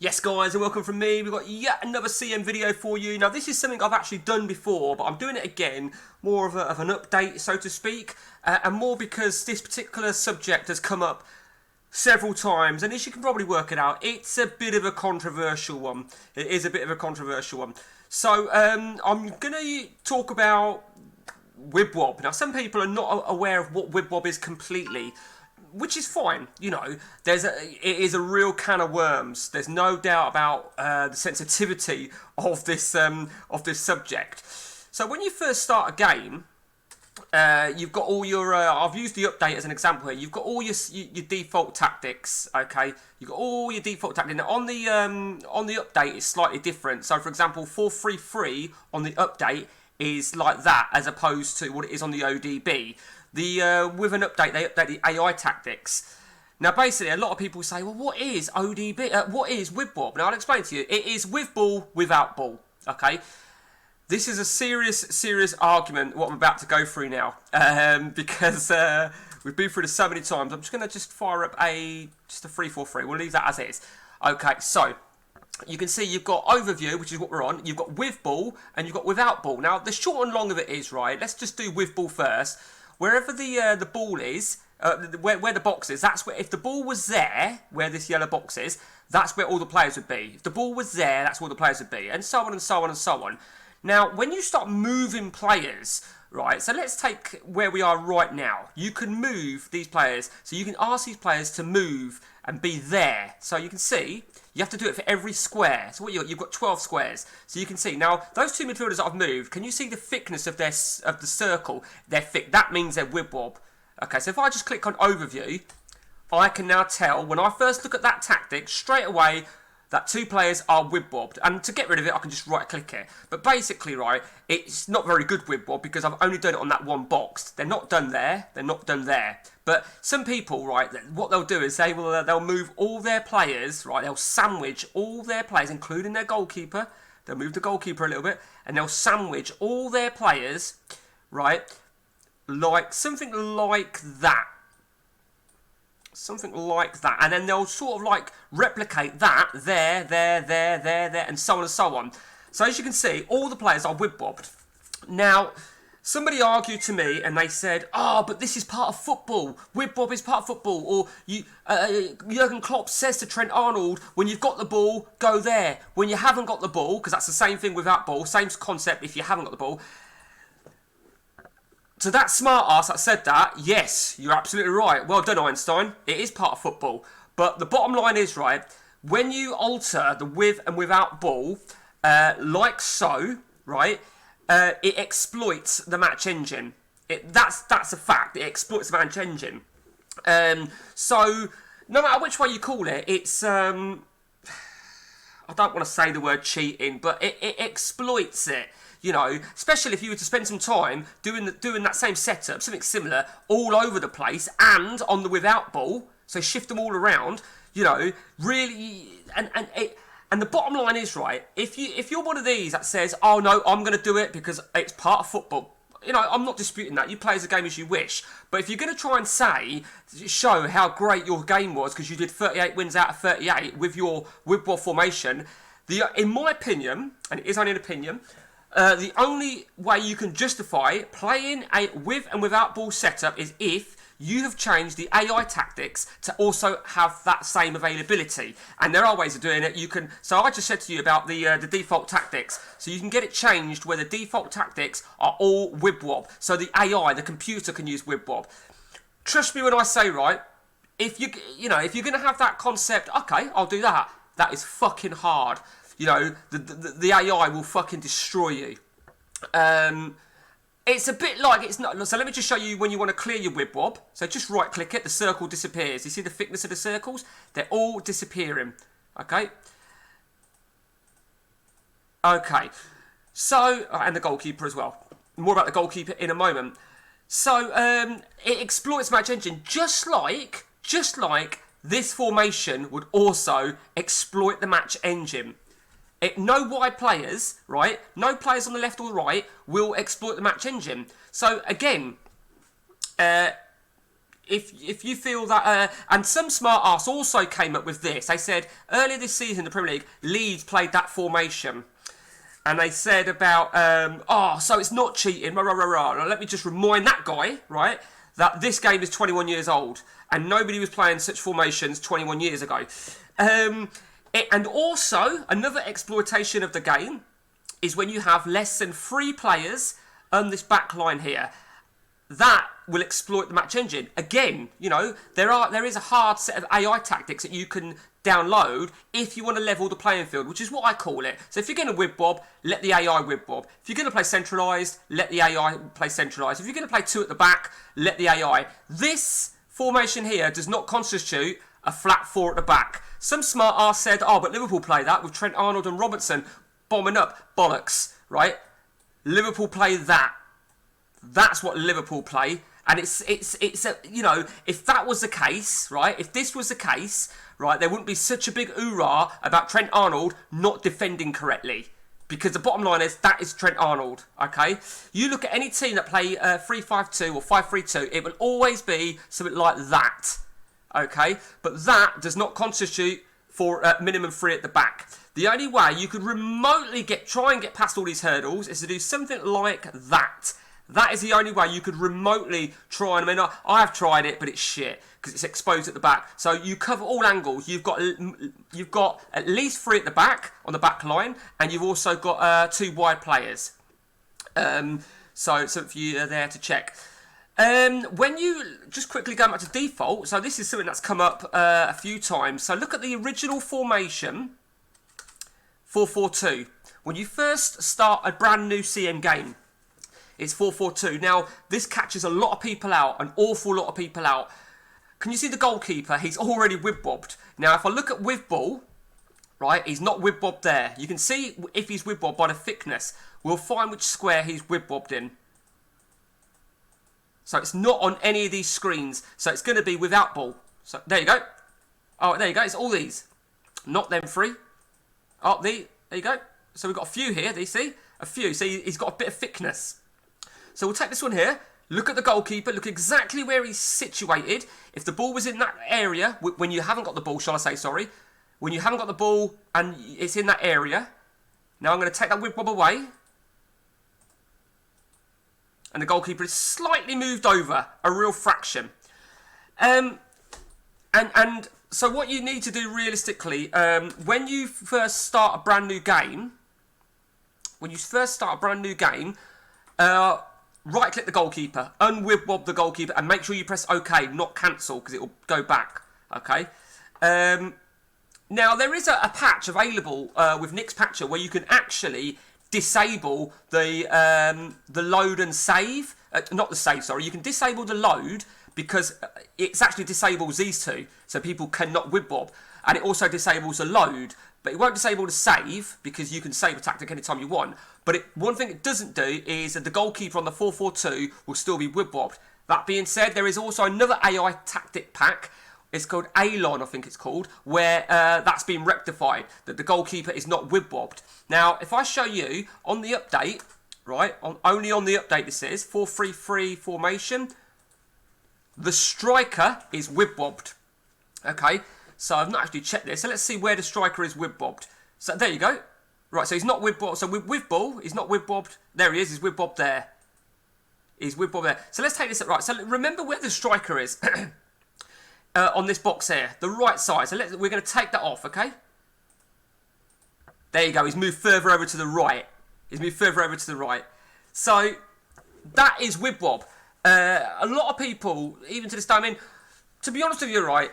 Yes guys, and welcome from me. We've got yet another CM video for you. Now this is something I've actually done before, but I'm doing it again, more of an update, so to speak, and more because this particular subject has come up several times, and as you can probably work it out, it's a bit of a controversial one. It is a bit of a controversial one. So I'm going to talk about WibWob. Now some people are not aware of what WibWob is completely, which is fine, you know. It is a real can of worms. There's no doubt about the sensitivity of this subject. So when you first start a game, you've got all your. I've used the update as an example here. You've got all your default tactics. Okay, you've got all your default tactics. Now on the update, it's slightly different. So for example, 4-3-3 on the update is like that, as opposed to what it is on the ODB. With an update, they update the AI tactics. Now, basically, a lot of people say, well, what is ODB? What is WibWob? Now, I'll explain to you. It is with ball, without ball, okay? This is a serious argument, what I'm about to go through now, because we've been through this so many times. I'm just going to fire up just a 3-4-3. We'll leave that as is. Okay, so you can see you've got overview, which is what we're on. You've got with ball, and you've got without ball. Now, the short and long of it is, right, let's just do with ball first. Wherever the ball is, where the box is, that's where, if the ball was there, where this yellow box is, that's where all the players would be. If the ball was there, that's where the players would be, and so on and so on and so on. Now, when you start moving players, right, so let's take where we are right now. You can move these players, so you can ask these players to move and be there. So you can see, you have to do it for every square. So what you've got 12 squares. So you can see, now, those two midfielders that I've moved, can you see the thickness of the circle? They're thick. That means they're WibWob. Okay, so if I just click on overview, I can now tell, when I first look at that tactic, straight away, that two players are WibWobbed. And to get rid of it, I can just right-click it. But basically, right, it's not very good WibWob because I've only done it on that one box. They're not done there. They're not done there. But some people, right, what they'll do is they'll move all their players, right, they'll sandwich all their players, including their goalkeeper. They'll move the goalkeeper a little bit, and they'll sandwich all their players, right, like something like that. Something like that, and then they'll sort of like replicate that there, and so on and so on. So as you can see, all the players are WibWobbed. Now, somebody argued to me and they said, "Oh, but this is part of football. WibWob is part of football." Or Jurgen Klopp says to Trent Arnold, "When you've got the ball, go there. When you haven't got the ball, because that's the same thing without ball, same concept. If you haven't got the ball." So that smart ass that said that, yes, you're absolutely right. Well done, Einstein. It is part of football. But the bottom line is, right, when you alter the with and without ball, like so, right, it exploits the match engine. That's a fact. It exploits the match engine. So no matter which way you call it, it's I don't want to say the word cheating, but it exploits it. You know, especially if you were to spend some time doing that same setup, something similar, all over the place, and on the without ball, so shift them all around. You know, really, and the bottom line is, right, if you're one of these that says, "Oh no, I'm going to do it because it's part of football," you know, I'm not disputing that. You play as a game as you wish, but if you're going to try and show how great your game was because you did 38 wins out of 38 with your WibWob formation, in my opinion, and it is only an opinion. The only way you can justify playing a with and without ball setup is if you have changed the AI tactics to also have that same availability. And there are ways of doing it. You can. So I just said to you about the default tactics. So you can get it changed where the default tactics are all WibWob. So the AI, the computer, can use WibWob. Trust me when I say, right, if you're going to have that concept, okay, I'll do that. That is fucking hard. You know, the AI will fucking destroy you. It's a bit like it's not. So let me just show you when you want to clear your WibWob. So just right click it, the circle disappears. You see the thickness of the circles? They're all disappearing. Okay. Okay. So, and the goalkeeper as well. More about the goalkeeper in a moment. So, it exploits match engine just like this formation would also exploit the match engine. No wide players, right? No players on the left or the right will exploit the match engine. So again, if you feel that, and some smart arse also came up with this. They said earlier this season in the Premier League, Leeds played that formation, and they said about, so it's not cheating. Rah, rah, rah, rah. Now, let me just remind that guy, right, that this game is 21 years old, and nobody was playing such formations 21 years ago. And also another exploitation of the game is when you have less than 3 players on this back line here. That will exploit the match engine. Again, you know, there is a hard set of AI tactics that you can download if you want to level the playing field, which is what I call it. So if you're going to WibWob, let the AI WibWob. If you're going to play centralised, let the AI play centralised. If you're going to play 2 at the back, let the AI. This formation here does not constitute a flat 4 at the back. Some smart arse said, but Liverpool play that with Trent Arnold and Robertson bombing up. Bollocks, right? Liverpool play that. That's what Liverpool play, and it's a, you know, if that was the case, right? If this was the case, right, there wouldn't be such a big hoorah about Trent Arnold not defending correctly, because the bottom line is that is Trent Arnold. Okay, you look at any team that play 3-5-2 or 5-3-2, it will always be something like that. Okay, but that does not constitute for minimum 3 at the back. The only way you could remotely try and get past all these hurdles is to do something like that. That is the only way you could remotely try. And I mean, I have tried it, but it's shit because it's exposed at the back. So you cover all angles. You've got at least 3 at the back on the back line, and you've also got 2 wide players. So for you there to check. When you just quickly go back to default, so this is something that's come up a few times. So look at the original formation, 4-4-2. When you first start a brand new CM game, it's 4-4-2. Now, this catches a lot of people out, an awful lot of people out. Can you see the goalkeeper? He's already WibWobbed. Now, if I look at WibBall, right, he's not WibWobbed there. You can see if he's WibWobbed by the thickness. We'll find which square he's WibWobbed in. So it's not on any of these screens. So it's going to be without ball. So there you go. Oh, there you go. It's all these. Not them 3. Oh, there you go. So we've got a few here. Do you see? A few. So he's got a bit of thickness. So we'll take this one here. Look at the goalkeeper. Look exactly where he's situated. If the ball was in that area, when you haven't got the ball, shall I say, sorry. When you haven't got the ball and it's in that area. Now I'm going to take that WibWob away. And the goalkeeper is slightly moved over. A real fraction. And so what you need to do realistically, when you first start a brand new game, right-click the goalkeeper, unWibWob the goalkeeper, and make sure you press OK, not cancel, because it will go back. Okay. Now there is a patch available with Nick's Patcher where you can actually disable the load and save. Not the save, sorry. You can disable the load because it actually disables these two, so people cannot WibWob, and it also disables the load. But it won't disable the save because you can save a tactic anytime you want. But one thing it doesn't do is that the goalkeeper on the 4-4-2 will still be WibWobbed. That being said, there is also another AI tactic pack. It's called Alon, I think it's called, where that's been rectified, that the goalkeeper is not WibWobbed. Now, if I show you on the update, right, only on the update this is 4-3-3 formation, the striker is WibWobbed. Okay. So I've not actually checked this. So let's see where the striker is WibWobbed. So there you go. Right, so he's not WibWobbed. So with ball, he's not WibWobbed. There he is. He's WibWobbed there. He's WibWobbed there. So let's take this up. Right, so remember where the striker is on this box here. The right side. So we're going to take that off, okay? There you go. He's moved further over to the right. So that is WibWob. A lot of people, even to this day, I mean, to be honest with you, right,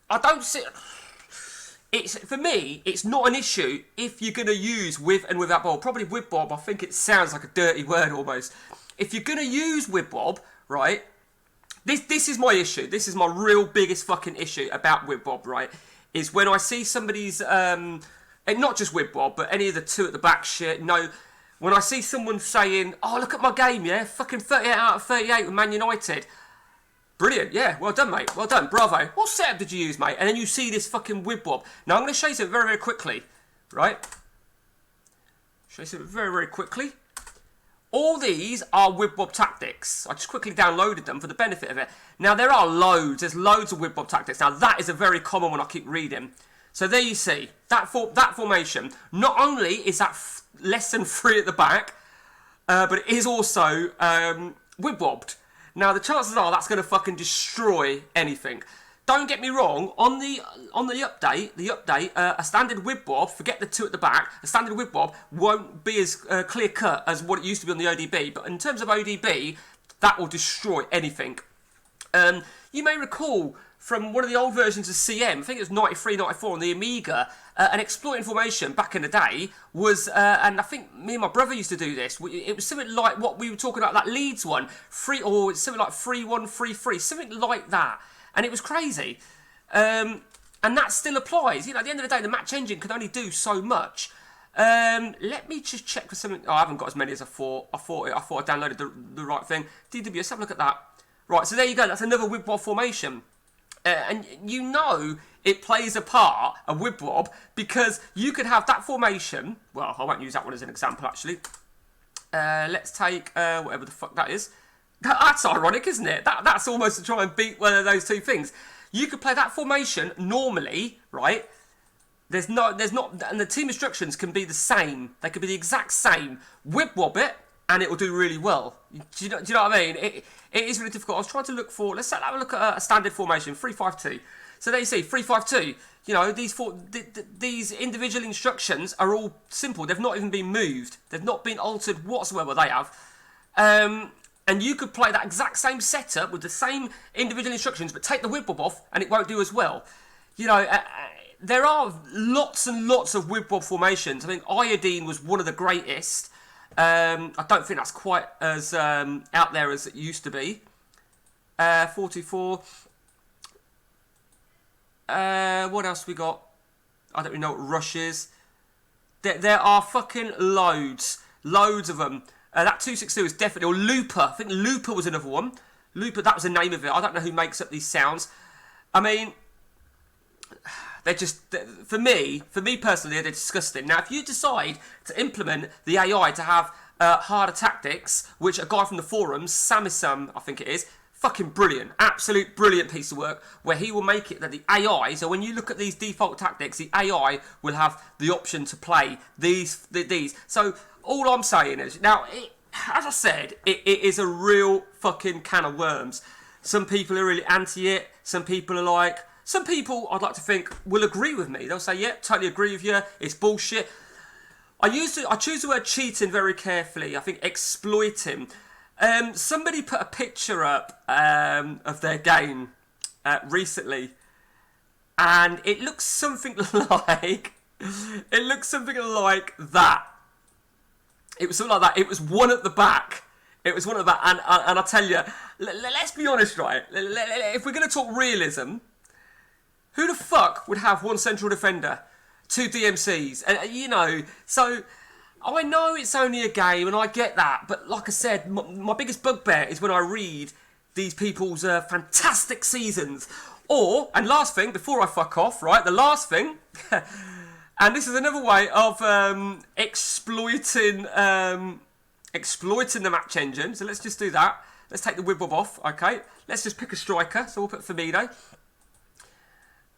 I don't see... For me, it's not an issue if you're going to use with and without ball. Probably WibWob, I think it sounds like a dirty word almost. If you're going to use WibWob, right, this is my issue. This is my real biggest fucking issue about WibWob, right, is when I see somebody's, and not just WibWob, but any of the 2 at the back shit, no, when I see someone saying, oh, look at my game, yeah, fucking 38 out of 38 with Man United. Brilliant, yeah, well done, mate, well done, bravo. What setup did you use, mate? And then you see this fucking WibWob. Now, I'm going to show you something very, very quickly, right? Show you something very, very quickly. All these are WibWob tactics. I just quickly downloaded them for the benefit of it. Now, there are loads. There's loads of WibWob tactics. Now, that is a very common one I keep reading. So there you see, that formation. Not only is that less than free at the back, but it is also WibWobbed. Now, the chances are that's going to fucking destroy anything. Don't get me wrong, on the update, a standard WibWob, forget the 2 at the back, a standard WibWob won't be as clear cut as what it used to be on the ODB, but in terms of ODB, that will destroy anything. You may recall from one of the old versions of CM, I think it was 93, 94 on the Amiga, an exploit information back in the day was, and I think me and my brother used to do this, it was something like what we were talking about, that Leeds one, or something like 3133, something like that. And it was crazy. And that still applies. You know, at the end of the day, the match engine can only do so much. Let me just check for something. Oh, I haven't got as many as I thought. I thought I downloaded the right thing. DW, let's have a look at that. Right, so there you go. That's another WibWob formation. And you know it plays a part, a WibWob, because you could have that formation. Well, I won't use that one as an example, actually. Let's take whatever the fuck that is. That's ironic, isn't it? That's almost to try and beat one of those two things. You could play that formation normally, right? There's not, and the team instructions can be the same. They could be the exact same. WibWob it, and it will do really well. Do you know what I mean? It is really difficult. I was trying to look for. Let's have a look at a standard formation, 3-5-2. So there you see, 3-5-2. You know, these individual instructions are all simple. They've not even been moved. They've not been altered whatsoever. They have. And you could play that exact same setup with the same individual instructions, but take the WibWob off, and it won't do as well. You know, there are lots and lots of WibWob formations. I think Iodine was one of the greatest. I don't think that's quite as out there as it used to be. 44. What else we got? I don't really know what Rush is. There are fucking loads of them. That 262 is definitely, or Looper. I think Looper was another one. Looper, that was the name of it. I don't know who makes up these sounds. I mean, they're just, for me personally, they're disgusting. Now, if you decide to implement the AI to have harder tactics, which a guy from the forums, Samisam, I think it is, fucking brilliant, absolute brilliant piece of work, where he will make it that the AI, so when you look at these default tactics, the AI will have the option to play these. So all I'm saying is, now, as I said, it is a real fucking can of worms. Some people are really anti it, some people are like, some people, I'd like to think, will agree with me. They'll say, yeah, totally agree with you, it's bullshit. I choose the word cheating very carefully. I think exploiting. Somebody put a picture up of their game recently, and it looks something like that. It was something like that. It was one at the back. And I tell you, let's be honest, right? If we're going to talk realism, who the fuck would have one central defender, 2 DMCs? And you know, so I know it's only a game, and I get that. But like I said, my biggest bugbear is when I read these people's fantastic seasons. And last thing, before I fuck off, right? The last thing, and this is another way of exploiting the match engine. So let's just do that. Let's take the WibWob off, okay? Let's just pick a striker. So we'll put Firmino.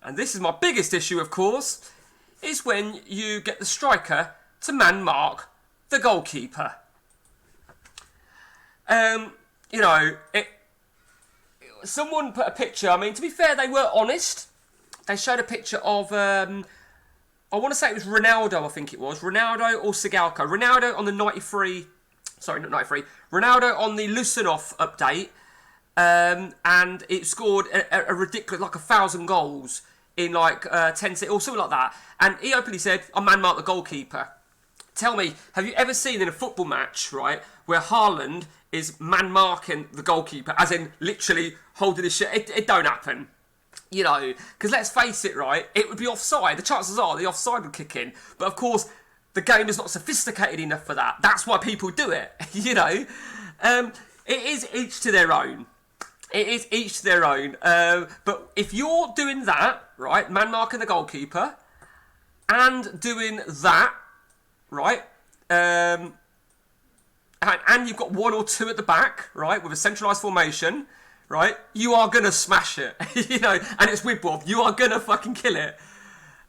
And this is my biggest issue, of course, is when you get the striker to man mark the goalkeeper. You know, someone put a picture. I mean, to be fair, they were honest. They showed a picture of, I want to say it was Ronaldo, I think it was. Ronaldo or Sigalko. Ronaldo on the 93, sorry, not 93. Ronaldo on the Lusanov update. And it scored a ridiculous, like 1,000 goals in like 10 or something like that. And he openly said, I man mark the goalkeeper. Tell me, have you ever seen in a football match, right, where Haaland is man marking the goalkeeper, as in literally holding his shit? It don't happen. You know, because let's face it, right, it would be offside. The chances are the offside would kick in. But of course, the game is not sophisticated enough for that. That's why people do it, you know. It is each to their own. It is each to their own. But if you're doing that, right, man marking the goalkeeper, and doing that, right, and you've got 1 or 2 at the back, right, with a centralised formation, right, you are going to smash it, you know, and it's WibWob, you are going to fucking kill it.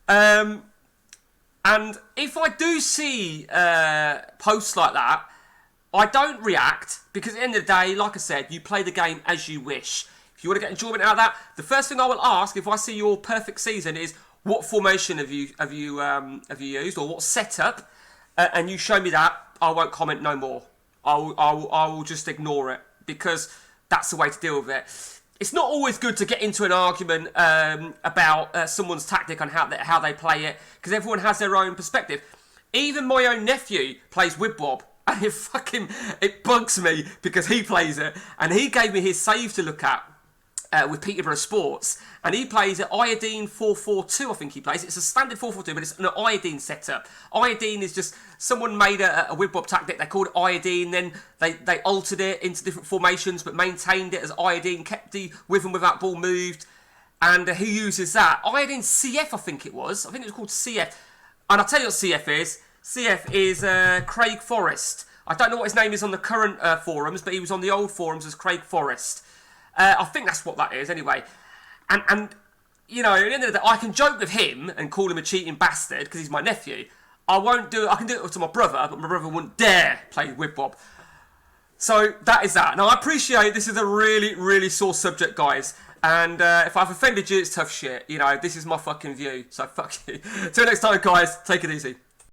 And if I do see posts like that, I don't react, because at the end of the day, like I said, you play the game as you wish. If you want to get enjoyment out of that, the first thing I will ask if I see your perfect season is, what formation have you used, or what setup? And you show me that, I won't comment no more. I will just ignore it, because that's the way to deal with it. It's not always good to get into an argument about someone's tactic and how they play it, because everyone has their own perspective. Even my own nephew plays WibWob, and it bugs me because he plays it, and he gave me his save to look at with Peterborough Sports, and he plays at Iodine 442, I think he plays. It's a standard 442, but it's an Iodine setup. Iodine is just, someone made a WibWob tactic, they called it Iodine, then they altered it into different formations, but maintained it as Iodine, kept the with and without ball moved, and he uses that. Iodine CF, I think it was called CF, and I'll tell you what CF is. CF is Craig Forrest. I don't know what his name is on the current forums, but he was on the old forums as Craig Forrest. I think that's what that is, anyway. And you know, at the end of the day, I can joke with him and call him a cheating bastard because he's my nephew. I won't do it. I can do it to my brother, but my brother wouldn't dare play WibWob. So that is that. Now, I appreciate this is a really, really sore subject, guys. And if I've offended you, it's tough shit. You know, this is my fucking view. So fuck you. Till next time, guys. Take it easy.